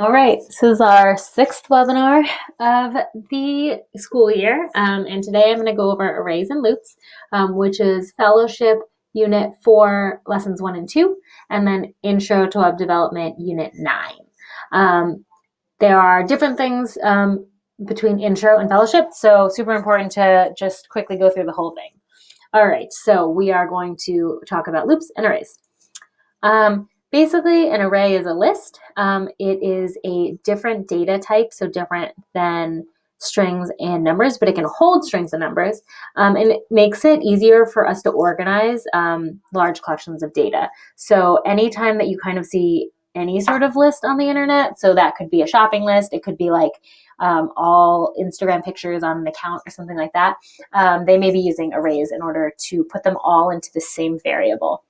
All right, this is our 6th webinar of the school year, and today I'm going to go over arrays and loops, which is Fellowship Unit 4, Lessons 1 and 2, and then Intro to Web Development Unit 9. There are different things between Intro and Fellowship, so super important to just quickly go through the whole thing. All right, so we are going to talk about loops and arrays. Basically, an array is a list. It is a different data type, so different than strings and numbers, but it can hold strings and numbers, and it makes it easier for us to organize large collections of data. So anytime that you kind of see any sort of list on the internet, so that could be a shopping list, it could be like all Instagram pictures on an account or something like that, they may be using arrays in order to put them all into the same variable.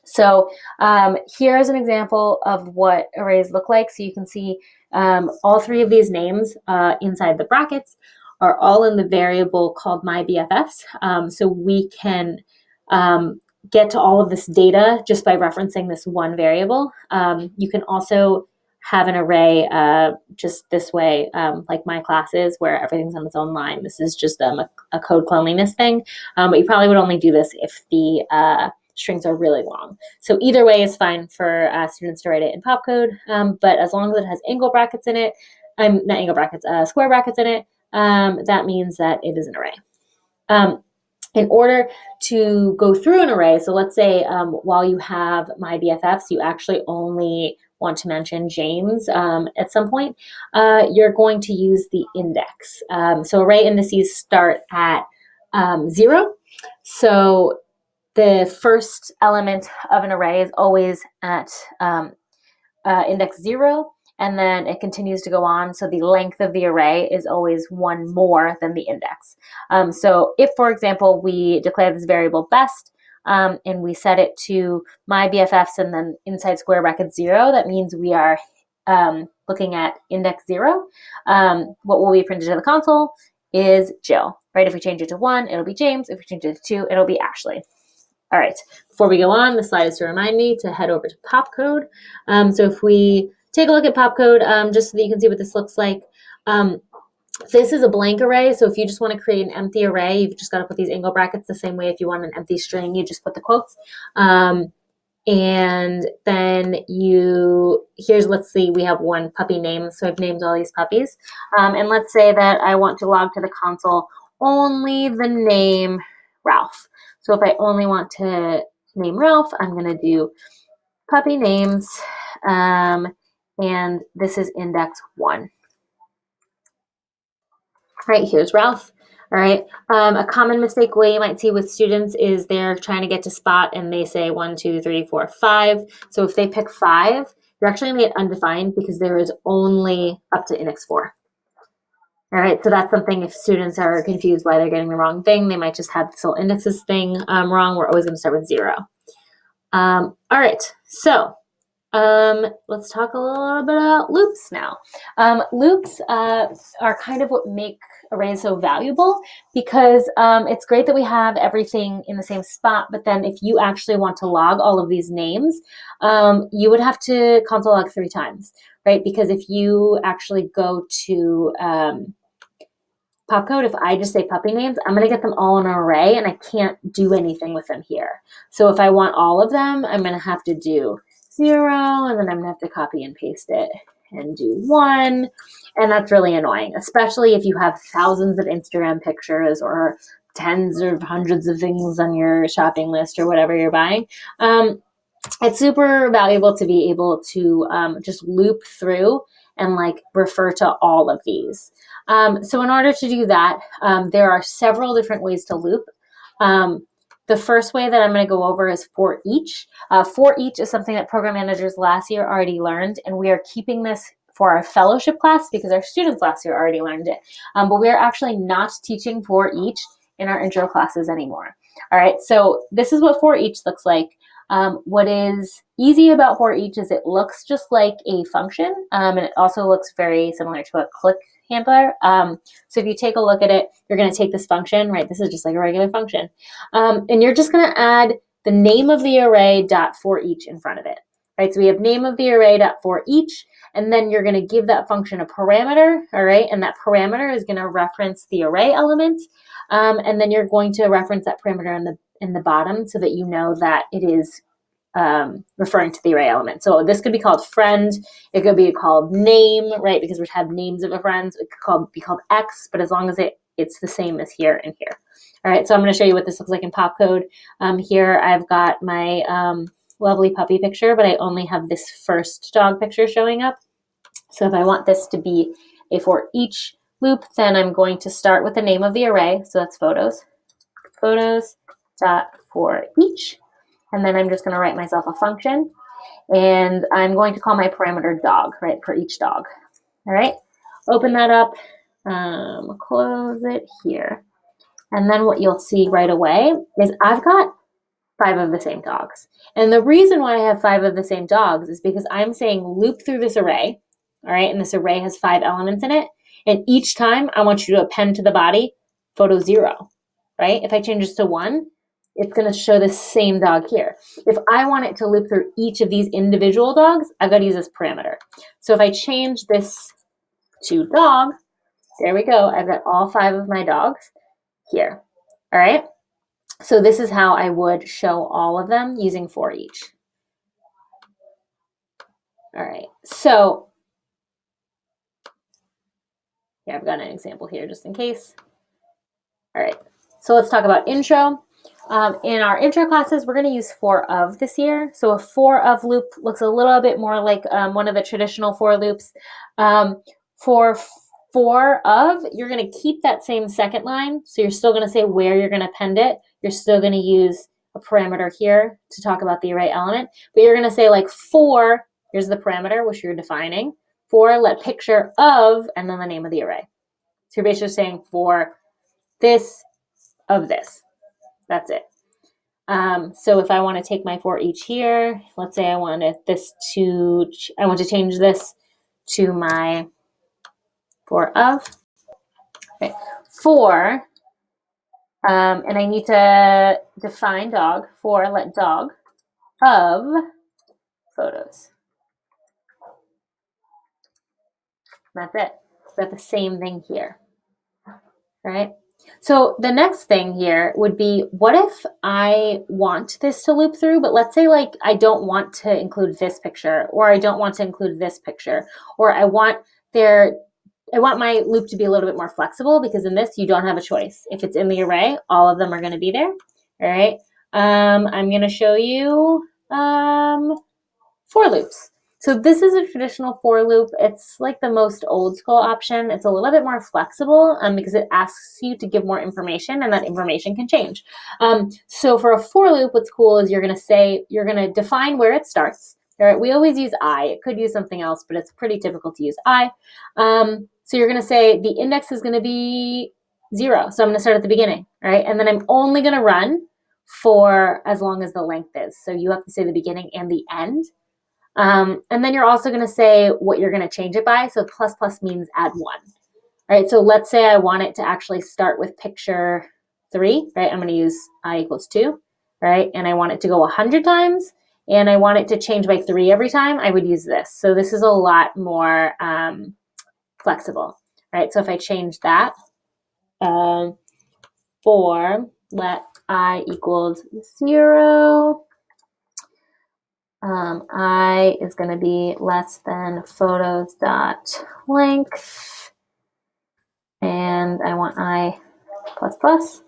So here's an example of what arrays look like. So you can see all three of these names inside the brackets are all in the variable called myBFFs. So we can get to all of this data just by referencing this one variable. You can also have an array just this way, like my classes, where everything's on its own line. This is just a code cleanliness thing, but you probably would only do this if the strings are really long. So either way is fine for students to write it in popcode, but as long as it has angle brackets in it, not angle brackets, square brackets in it, that means that it is an array. In order to go through an array, so let's say while you have myBFFs, you actually only want to mention James at some point, you're going to use the index. So array indices start at 0. So the first element of an array is always at index 0, and then it continues to go on. So the length of the array is always one more than the index. So if, for example, we declare this variable best, and we set it to myBFFs and then inside square bracket 0, that means we are looking at index 0. What will be printed to the console is Jill, right? If we change it to 1, it'll be James. If we change it to 2, it'll be Ashley. All right, before we go on, the slide is to remind me to head over to popcode. So if we take a look at popcode, just so that you can see what this looks like, this is a blank array. So if you just want to create an empty array, you've just got to put these angle brackets the same way. If you want an empty string, you just put the quotes. And then let's see, we have one puppy name. So I've named all these puppies. And let's say that I want to log to the console only the name Ralph. So if I only want to name Ralph, I'm going to do puppy names, and this is index 1. Right, here's Ralph. All right, a common mistake way you might see with students is they're trying to get to spot and they say 1, 2, 3, 4, 5. So if they pick 5, you're actually going to get undefined because there is only up to index 4. All right, so that's something if students are confused why they're getting the wrong thing, they might just have this whole indexes thing wrong. We're always going to start with 0. All right, so let's talk a little bit about loops now. Loops are kind of what make arrays so valuable because it's great that we have everything in the same spot, but then if you actually want to log all of these names, you would have to console log 3 times, right? Because if you actually go to popcode, if I just say puppy names, I'm going to get them all in an array and I can't do anything with them here. So if I want all of them, I'm going to have to do 0, and then I'm going to have to copy and paste it and do 1. And that's really annoying, especially if you have thousands of Instagram pictures or tens or hundreds of things on your shopping list or whatever you're buying. It's super valuable to be able to just loop through and like refer to all of these. So in order to do that, there are several different ways to loop. The first way that I'm going to go over is for each. For each is something that program managers last year already learned, and we are keeping this for our fellowship class because our students last year already learned it. But we are actually not teaching for each in our intro classes anymore. All right, so this is what for each looks like. What is easy about for each is it looks just like a function, and it also looks very similar to a click handler. So if you take a look at it, you're going to take this function, right? This is just like a regular function. And you're just going to add the name of the array dot for each in front of it, right? So we have name of the array dot for each, and then you're going to give that function a parameter, all right, and that parameter is going to reference the array element, and then you're going to reference that parameter in the bottom so that you know that it is referring to the array element. So this could be called friend, it could be called name, right, because we have names of the friends. It could be called X, but as long as it's the same as here and here. All right, so I'm going to show you what this looks like in pop code. Here I've got my lovely puppy picture, but I only have this first dog picture showing up. So if I want this to be a for each loop, then I'm going to start with the name of the array. So that's photos, photos dot for each. And then I'm just going to write myself a function, and I'm going to call my parameter dog, right, for each dog. All right, open that up, close it here. And then what you'll see right away is I've got 5 of the same dogs. And the reason why I have 5 of the same dogs is because I'm saying loop through this array, all right, and this array has 5 elements in it. And each time I want you to append to the body photo 0, right? If I change this to 1, it's going to show the same dog here. If I want it to loop through each of these individual dogs, I've got to use this parameter. So if I change this to dog, there we go. I've got all 5 of my dogs here. All right. So this is how I would show all of them using for each. All right. So yeah, I've got an example here just in case. All right. So let's talk about intro. In our intro classes, we're going to use for of this year. So a for of loop looks a little bit more like one of the traditional for loops. For of, you're going to keep that same second line. So you're still going to say where you're going to append it. You're still going to use a parameter here to talk about the array element. But you're going to say like for, here's the parameter, which you're defining. For let picture of, and then the name of the array. So you're basically saying for this of this. That's it. So if I want to take my for each here, let's say I want to change this to my for of. Okay. For, and I need to define dog. For let dog of photos. That's it. Got the same thing here. Right? So the next thing here would be, what if I want this to loop through, but let's say like I don't want to include this picture, or I don't want to include this picture, or I want my loop to be a little bit more flexible, because in this you don't have a choice. If it's in the array, all of them are going to be there. All right. I'm going to show you for loops. So this is a traditional for loop. It's like the most old school option. It's a little bit more flexible because it asks you to give more information, and that information can change. So for a for loop, what's cool is you're going to define where it starts. All right, we always use I. It could use something else, but it's pretty typical to use I. So you're going to say the index is going to be 0. So I'm going to start at the beginning, right? And then I'm only going to run for as long as the length is. So you have to say the beginning and the end. And then you're also going to say what you're going to change it by. So plus plus means add 1. All right, so let's say I want it to actually start with picture 3, right? I'm going to use I equals 2, right? And I want it to go 100 times, and I want it to change by 3 every time. I would use this. So this is a lot more flexible, right? So if I change that for let I equals 0, I is going to be less than photos dot length, and I want I plus plus.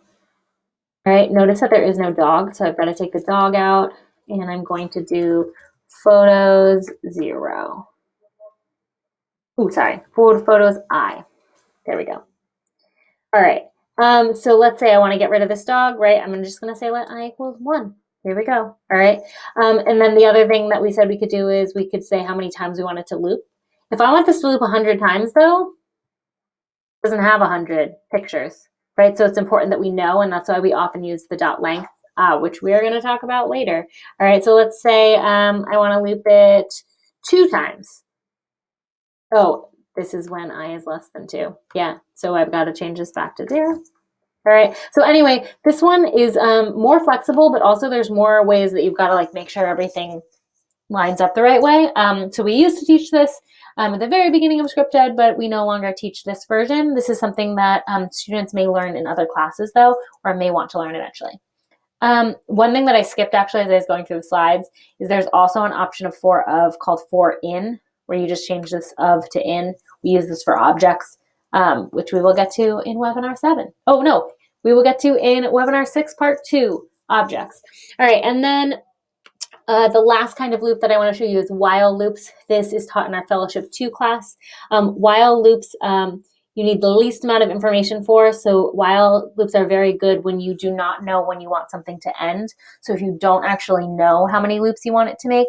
All right, notice that there is no dog, so I've got to take the dog out, and I'm going to do photos 0. Oh, sorry, for photos I. There we go. All right, so let's say I want to get rid of this dog, right? I'm just going to say let I equals 1. There we go. All right. And then the other thing that we said we could do is we could say how many times we want it to loop. If I want this to loop 100 times, though, it doesn't have 100 pictures, right? So it's important that we know, and that's why we often use the dot length, which we are going to talk about later. All right. So let's say I want to loop it 2 times. Oh, this is when I is less than 2. Yeah. So I've got to change this back to 0. All right. So anyway, this one is more flexible, but also there's more ways that you've got to like make sure everything lines up the right way. So we used to teach this at the very beginning of script ed, but we no longer teach this version. This is something that students may learn in other classes though, or may want to learn eventually. One thing that I skipped actually as I was going through the slides is there's also an option of for of called for in, where you just change this of to in. We use this for objects, which we will get to in webinar 7. Oh no, we will get to in webinar 6 part 2, objects. All right, and then the last kind of loop that I want to show you is while loops. This is taught in our Fellowship 2 class. While loops, you need the least amount of information for, so while loops are very good when you do not know when you want something to end. So if you don't actually know how many loops you want it to make,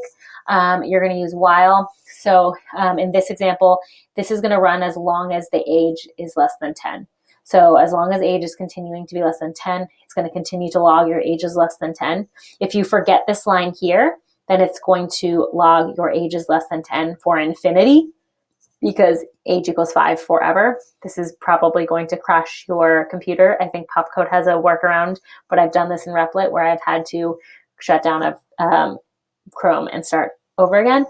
you're going to use while. So in this example, this is going to run as long as the age is less than 10. So as long as age is continuing to be less than 10, it's going to continue to log your age is less than 10. If you forget this line here, then it's going to log your age is less than 10 for infinity, because age equals 5 forever. This is probably going to crash your computer. I think Popcode has a workaround, but I've done this in Replit where I've had to shut down Chrome and start over again.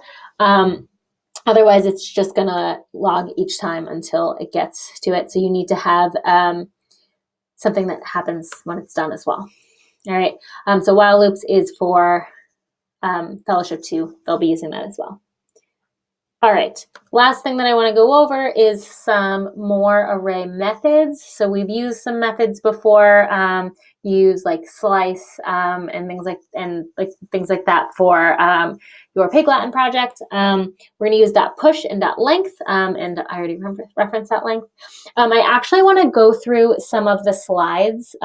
Otherwise, it's just going to log each time until it gets to it. So you need to have something that happens when it's done as well. All right. So while loops is for Fellowship 2. They'll be using that as well. All right. Last thing that I want to go over is some more array methods. So we've used some methods before. Use like slice and things like that for your Pig Latin project. We're going to use .push and .length, and I already referenced that length. I actually want to go through some of the slides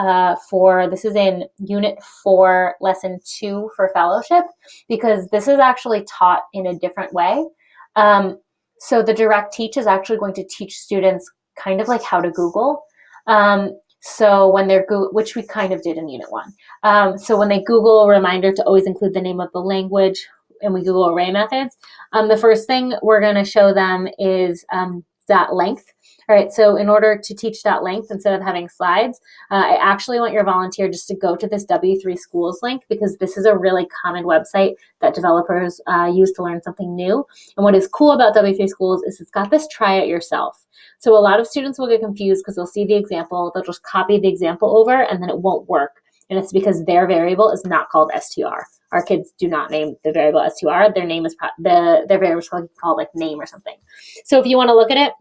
this is in Unit 4, Lesson 2 for Fellowship, because this is actually taught in a different way. So the direct teach is actually going to teach students kind of like how to Google. So when they're which we kind of did in Unit 1. So when they Google, a reminder to always include the name of the language, and we Google array methods. The first thing we're going to show them is .length. All right, so in order to teach .length instead of having slides, I actually want your volunteer just to go to this W3 Schools link, because this is a really common website that developers use to learn something new. And what is cool about W3 Schools is it's got this try it yourself. So a lot of students will get confused because they'll see the example, they'll just copy the example over, and then it won't work. And it's because their variable is not called str. Our kids do not name the variable str. Their name is their variable is called like name or something. So if you want to look at it,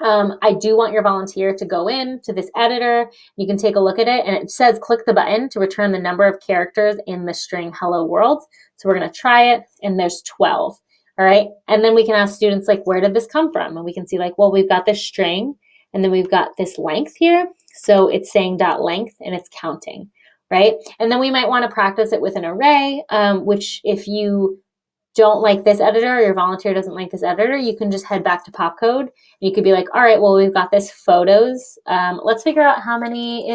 I do want your volunteer to go in to this editor. You can take a look at it, and it says click the button to return the number of characters in the string hello world. So we're going to try it, and there's 12. All right, and then we can ask students like, where did this come from? And we can see like, well, we've got this string, and then we've got this length here. So it's saying .length, and it's counting, right? And then we might want to practice it with an array, which if you don't like this editor, or your volunteer doesn't like this editor, you can just head back to Popcode. And you could be like, all right, well, we've got this photos. Let's figure out how many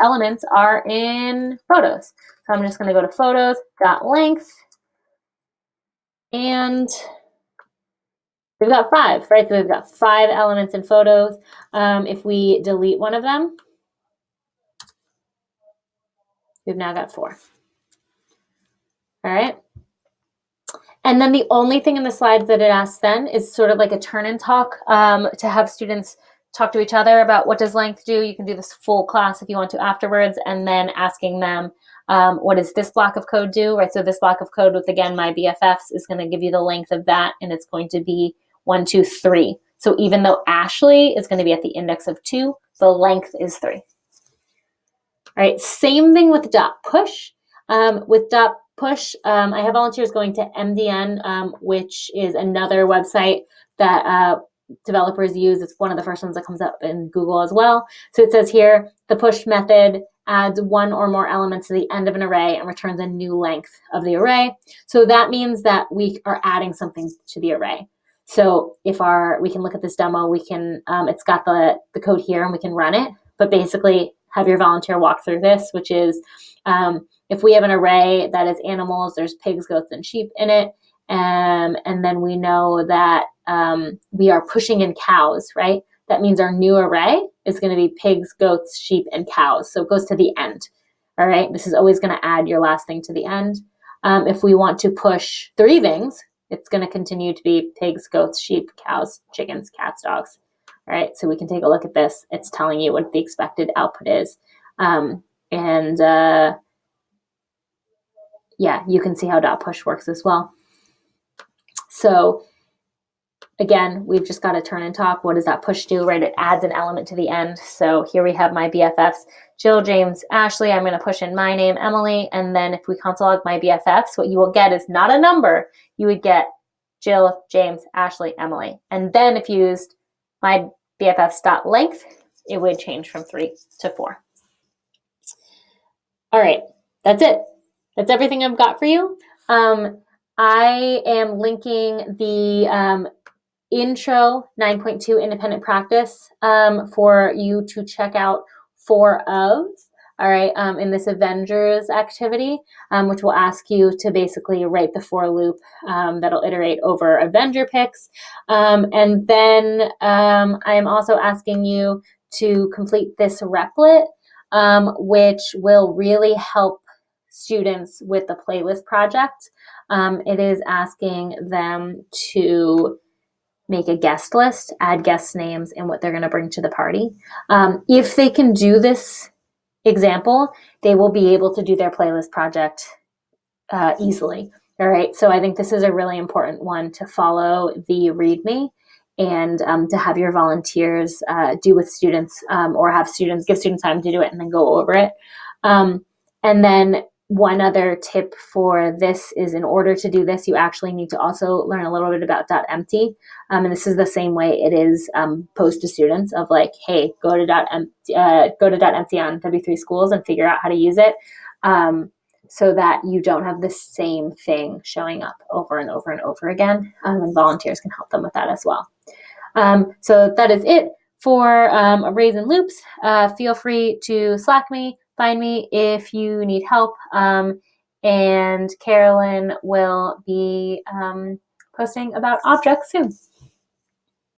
elements are in photos. So I'm just going to go to photos.length, and we've got 5, right? So we've got 5 elements in photos. If we delete one of them, we've now got 4. All right. And then the only thing in the slides that it asks then is sort of like a turn and talk to have students talk to each other about what does length do. You can do this full class if you want to afterwards, and then asking them, what does this block of code do, right? So this block of code with, again, my BFFs is going to give you the length of that, and it's going to be 1, 2, 3. So even though Ashley is going to be at the index of 2, the length is 3. All right, same thing with .push. With .push, I have volunteers going to MDN, which is another website that developers use. It's one of the first ones that comes up in Google as well. So it says here, the push method adds 1 or more elements to the end of an array and returns a new length of the array. So that means that we are adding something to the array. So if we can look at this demo, we can, it's got the code here and we can run it, but basically have your volunteer walk through this, which is, if we have an array that is animals, there's pigs, goats, and sheep in it, and then we know that we are pushing in cows, right? That means our new array is going to be pigs, goats, sheep, and cows. So it goes to the end, all right? This is always going to add your last thing to the end. If we want to push 3 things, it's going to continue to be pigs, goats, sheep, cows, chickens, cats, dogs. All right, so we can take a look at this. It's telling you what the expected output is. Yeah, you can see how dot push works as well. So again, we've just got to turn and talk. What does that push do, right? It adds an element to the end. So here we have my BFFs, Jill, James, Ashley. I'm going to push in my name, Emily. And then if we console log my BFFs, what you will get is not a number. You would get Jill, James, Ashley, Emily. And then if you used my BFFs.length, it would change from 3 to 4. All right, that's it. That's everything I've got for you. I am linking the intro 9.2 independent practice for you to check out 4 of, all right, in this Avengers activity, which will ask you to basically write the for loop that'll iterate over Avenger picks. And then I am also asking you to complete this replit, which will really help students with the playlist project. It is asking them to make a guest list, add guest names, and what they're going to bring to the party. If they can do this example, they will be able to do their playlist project easily. All right, so I think this is a really important one to follow the README and to have your volunteers do with students or have students, give students time to do it and then go over it. And then one other tip for this is, in order to do this, you actually need to also learn a little bit about .empty. And this is the same way it is posed to students of like, hey, go to .empty on W3 schools and figure out how to use it, so that you don't have the same thing showing up over and over and over again. And volunteers can help them with that as well. So that is it for Raisin Loops. Feel free to Slack me, find me if you need help. And Carolyn will be posting about objects soon.